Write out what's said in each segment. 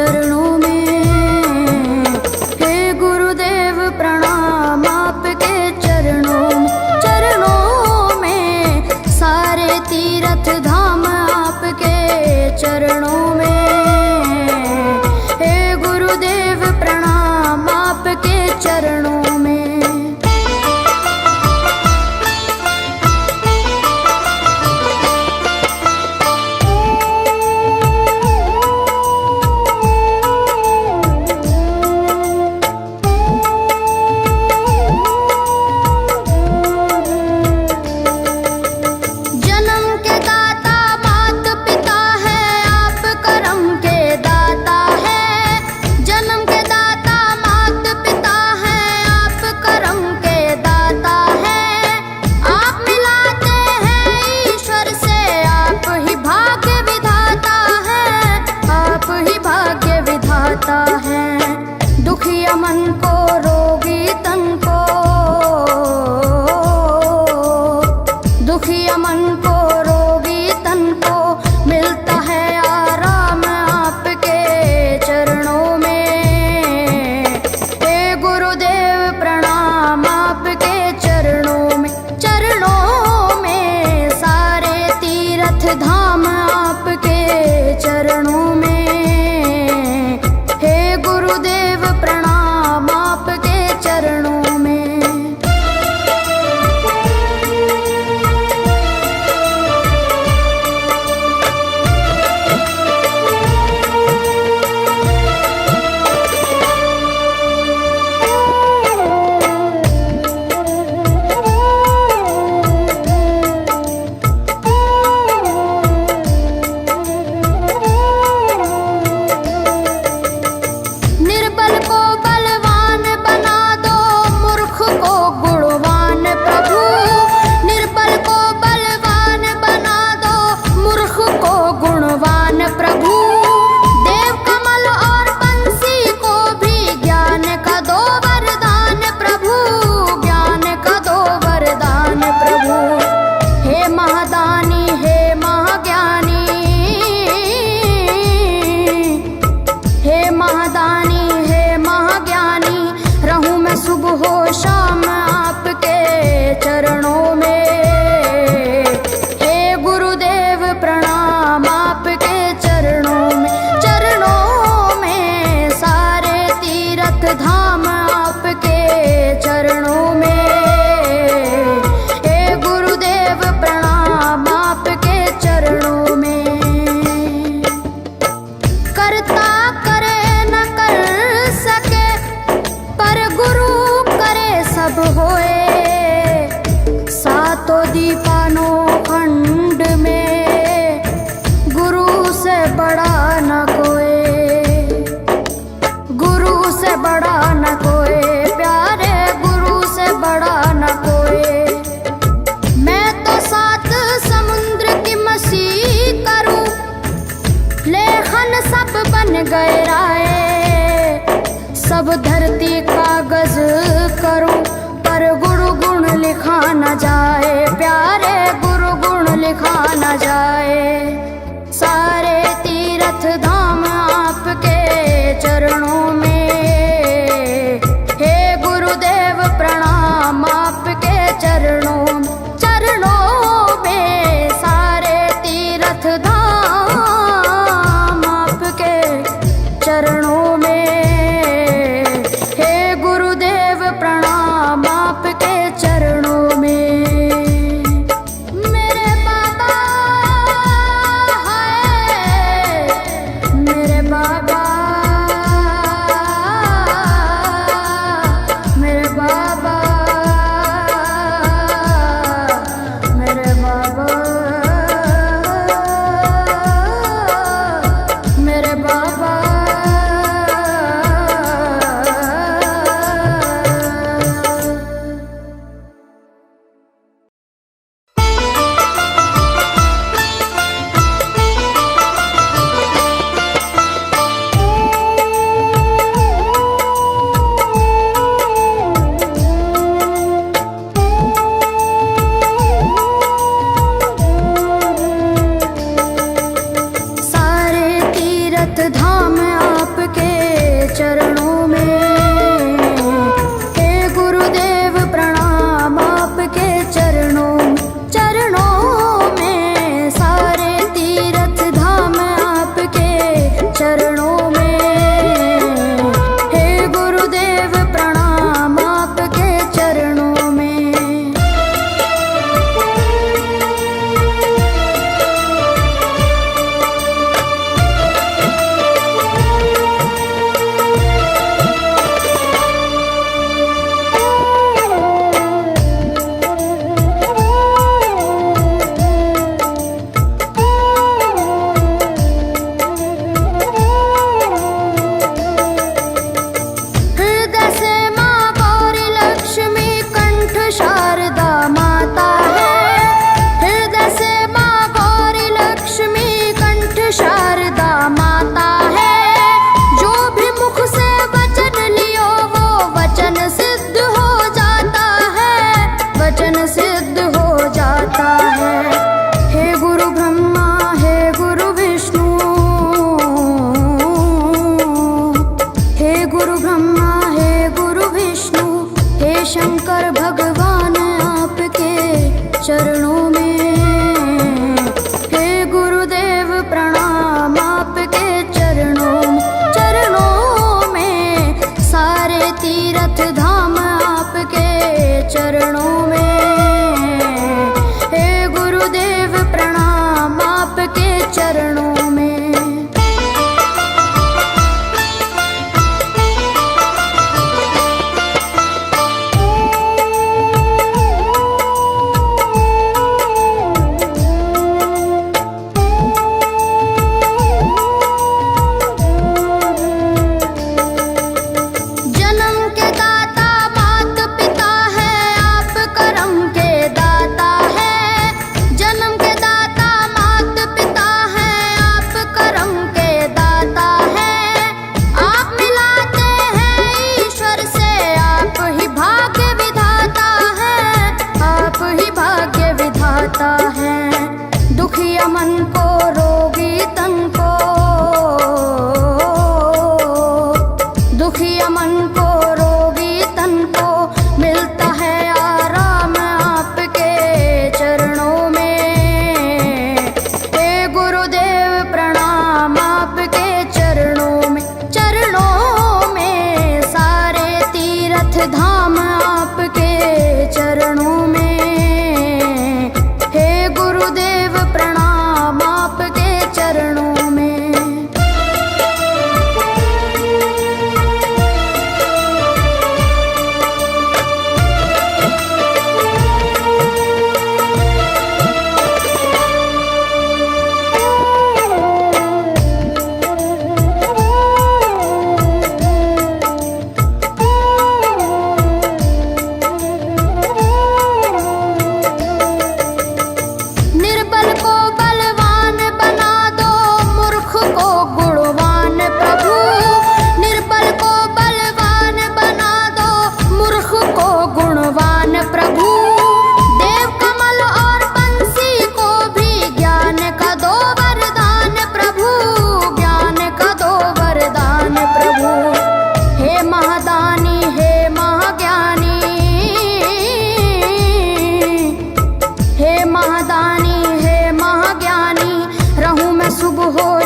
चरणों में। हे गुरुदेव प्रणाम आपके चरणों में, सारे तीर्थ धाम आपके चरणों में। हे गुरुदेव प्रणाम आपके चरणों में। दुखिया मन को रोगी तन को, दुखिया मन को रोगी तन को मिलता है आराम आपके चरणों में। हे गुरुदेव प्रणाम आपके चरणों में, चरणों में सारे तीर्थ धाम आपके चरणों में। गुरुदेव प्रणाम आपके चरणों में। सुबह हो शाम आपके चरणों में। हे गुरुदेव प्रणाम आपके चरणों में, चरणों में सारे तीर्थ धाम आपके चरणों में। हे गुरुदेव प्रणाम आपके चरणों में। करता करे न कर सके पर गुरु सब होए, सातों दीपानों खंड में गुरु से बड़ा न कोई, गुरु से बड़ा न कोई, प्यारे गुरु से बड़ा न कोई। मैं तो सात समुद्र की मछली करूं, लेखन सब बन गए राय, सब धरती कागज करूं पर गुरु गुण लिखा न जाए, प्यारे गुरु गुण लिखा न जाए। सारे तीर्थ धाम आपके चरणों में। हे गुरुदेव प्रणाम आपके चरणों में, चरणों में सारे तीर्थ धाम आपके चरणों में। आपके चरणों में। मेरे बाबा है, मेरे बाबा, मेरे बाबा, मेरे बाबा, मेरे बाबा। चरणों में। हे गुरुदेव प्रणाम आपके चरणों में। दुखिया मन को रोगी तन को, दुखिया मन को रोगी तन को मिलता है आराम आपके चरणों में। हे गुरुदेव प्रणाम आपके चरणों में। चरणों में सारे तीर्थ धाम आपके चरणों में।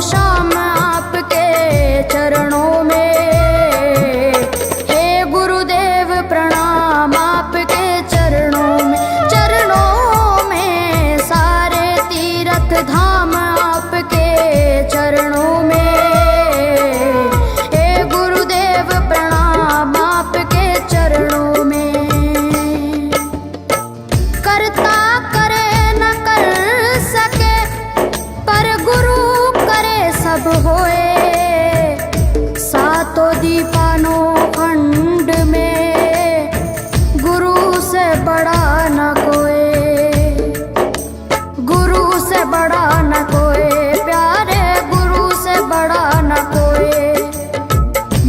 शाम आपके चरणों में। हे गुरुदेव प्रणाम आपके चरणों में। चरणों में सारे तीर्थ धाम आपके चरणों में। हे गुरुदेव प्रणाम आपके चरणों में। करता करे न कर सके पर गुरु सब होए। सातों दीपानों खंड में गुरु से बड़ा न कोई, गुरु से बड़ा न कोई प्यारे, गुरु से बड़ा न कोई।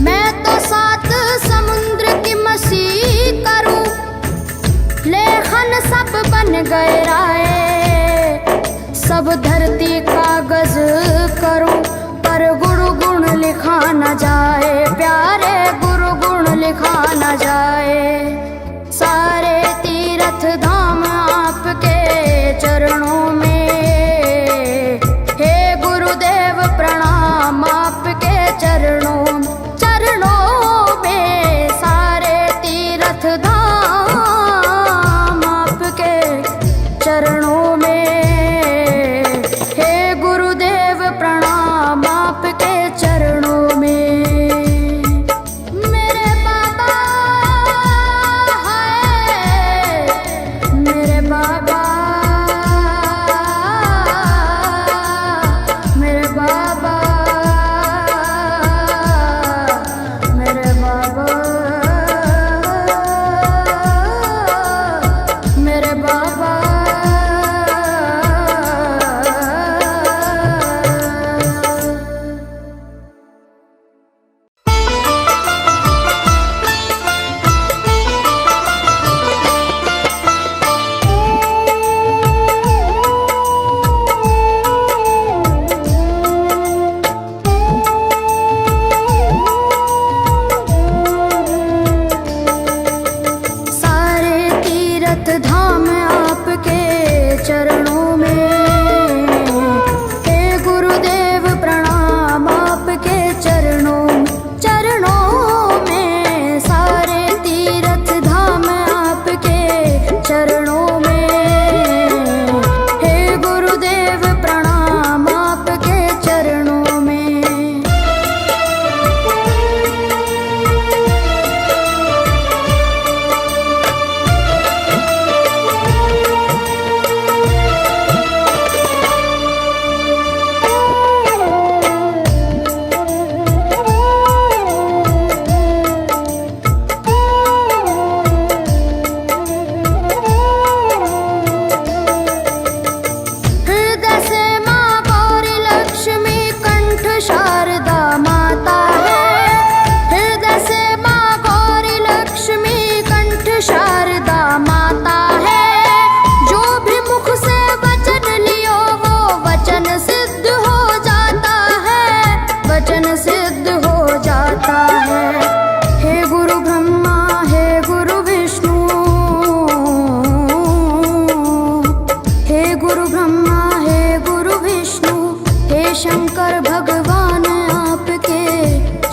मैं तो सात समुद्र की मसी करूं, लेखन सब बन गए राय। सब धरती कागज करूं पर गुरु गुण लिखा न जाए प्यारे, गुरु गुण लिखा न जाए। सारे तीर्थ धाम आपके चरणों में। हे गुरुदेव प्रणाम आपके चरणों में। चरणों में सारे तीर्थ धाम आपके चरणों में। प्रणाम आपके चरणों में।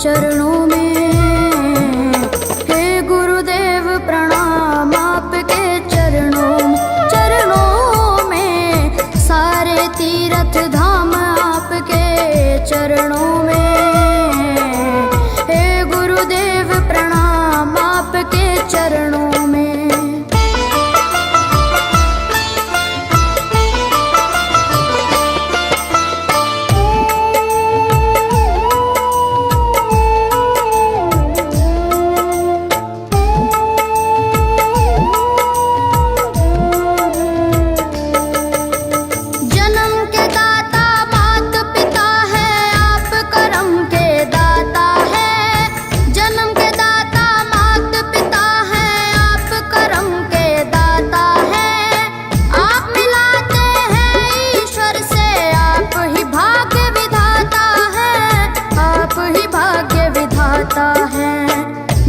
चरणों में। हे गुरुदेव प्रणाम आपके चरणों में, सारे तीर्थ धाम आपके चरणों में। हे गुरुदेव प्रणाम आपके चरणों में।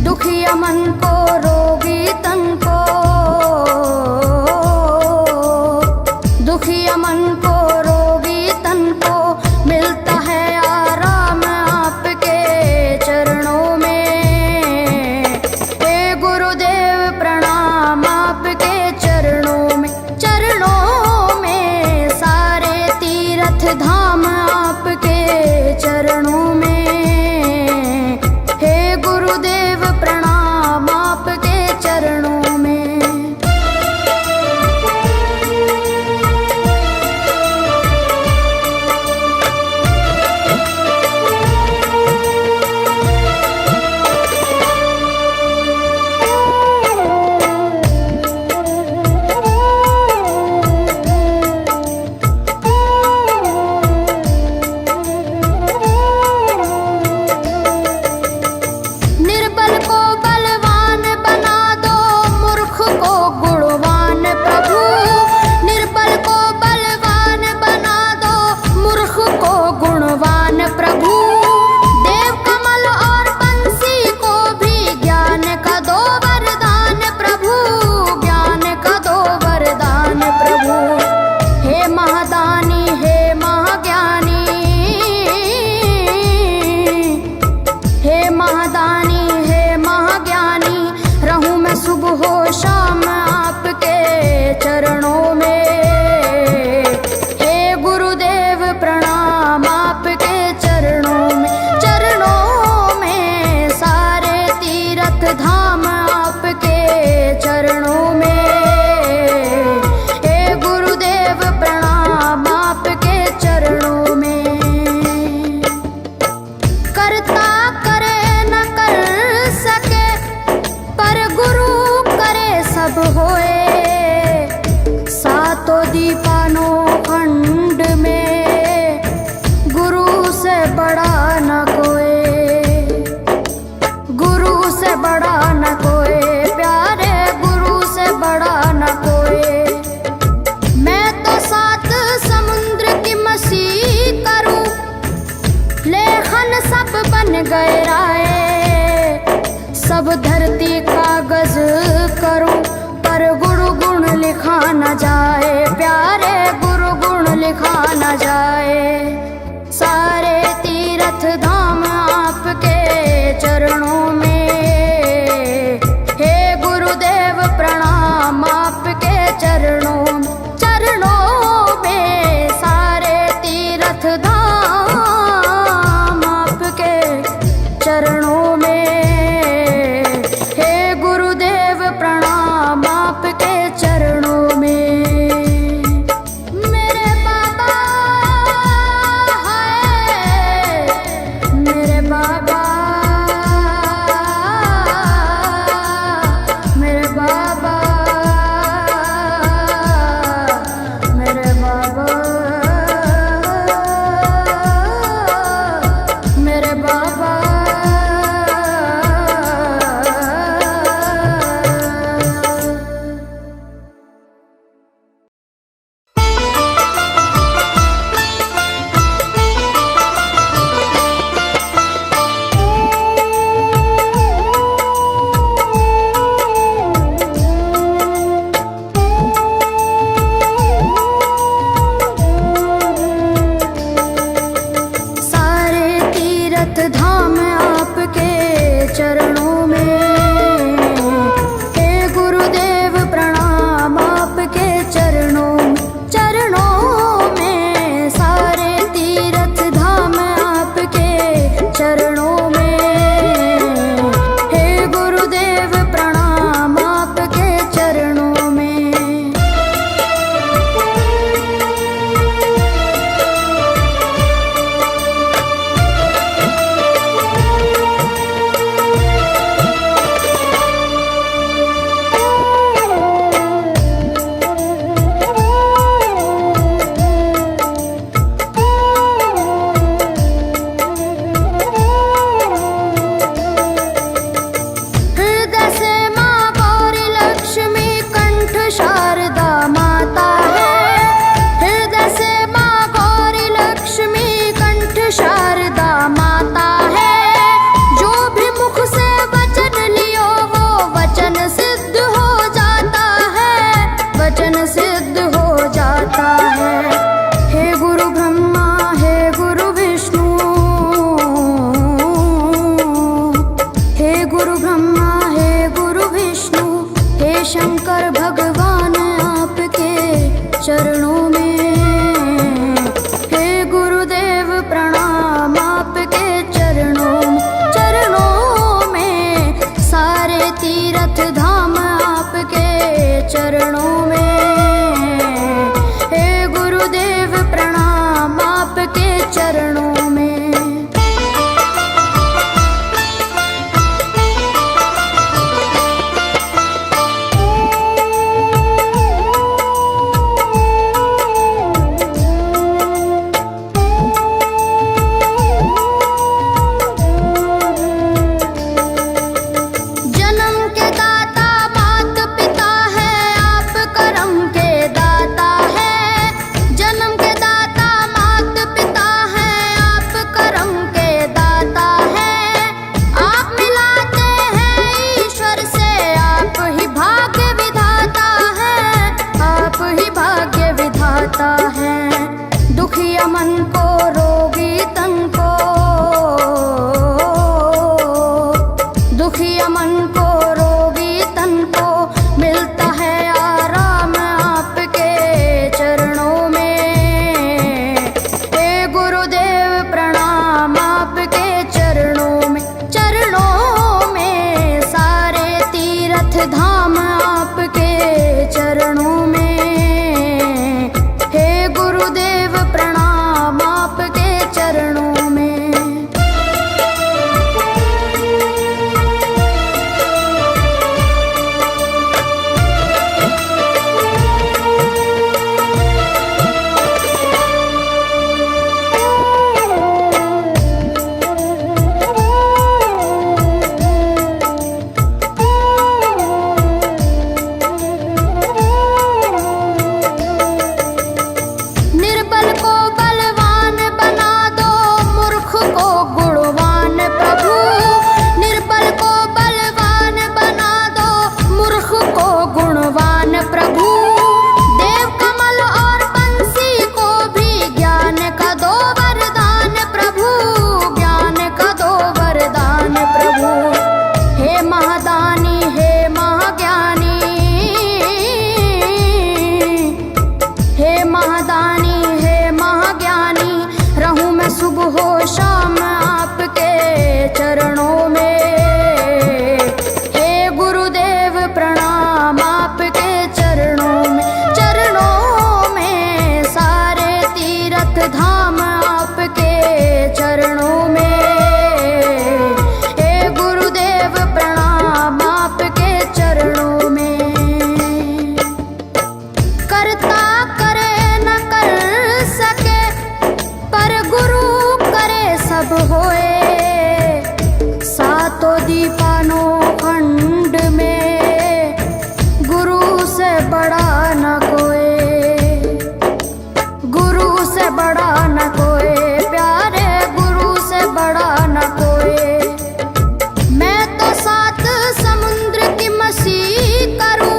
दुखिया मन को रोगी तन को, दुखिया मन को रोगी तन को मिलता है आराम आपके चरणों में। हे गुरुदेव प्रणाम आपके चरणों में, चरणों में सारे तीर्थ धाम आपके चरणों में। गुरुदेव प्रणाम आपके चरणों में। सुबह हो शाम आपके चरणों में। हे गुरुदेव प्रणाम आपके चरणों में, चरणों में सारे तीर्थ धाम आपके चरणों में। हे गुरुदेव प्रणाम आपके चरणों में। करता करे न कर सके पर गुरु सब होए, सातों दीपानों खंड में गुरु से बड़ा न कोई, गुरु से बड़ा न कोई, प्यारे गुरु से बड़ा न कोई। मैं तो सात समुद्र की मसीह करूं, लेखन सब बन गए राय, सब धरती कागज करूं पर गुरु गुण लिखा न जाए, प्यारे गुरु गुण लिखा न जाए। सारे तीर्थ धाम आपके चरणों में। हे गुरुदेव प्रणाम आपके चरणों में, चरणों में सारे तीर्थ धाम आपके चरणों में। प्रणाम आपके चरणों में। मेरे बाबा है, मेरे बाबा, मेरे बाबा, मेरे बाबा, मेरे बाबा। चरणों में। हे गुरुदेव प्रणाम आपके चरणों में, सारे तीर्थ धाम आपके चरणों में। हे गुरुदेव प्रणाम आपके चरणों में। दुखिया मन को रोगी तन को, दुखिया मन को रोगी तन को मिलता है आराम आपके चरणों में। हे गुरुदेव प्रणाम आपके चरणों में, चरणों में सारे तीर्थ धाम आपके चरणों में। गुरुदेव प्रणाम आपके चरणों में। सुबह हो शाम आपके चरणों में। हे गुरुदेव प्रणाम आपके चरणों में, चरणों में सारे तीर्थ धाम आपके चरणों में। हे गुरुदेव प्रणाम आपके चरणों में। करता करे न कर सके पर गुरु सब होए, सातों दीपानों खंड में गुरु से बड़ा न कोई, गुरु से बड़ा न कोई, प्यारे गुरु से बड़ा न कोई। मैं तो सात समुद्र की मसीह करूं,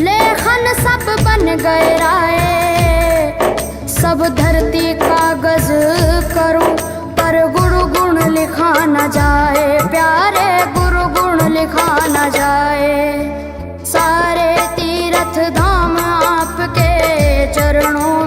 लेखन सब बन गए राय, सब धरती कागज करूं पर गुरु गुण लिखा न जाए, प्यारे गुरु गुण लिखा न जाए। सारे तीर्थ धाम आपके चरणों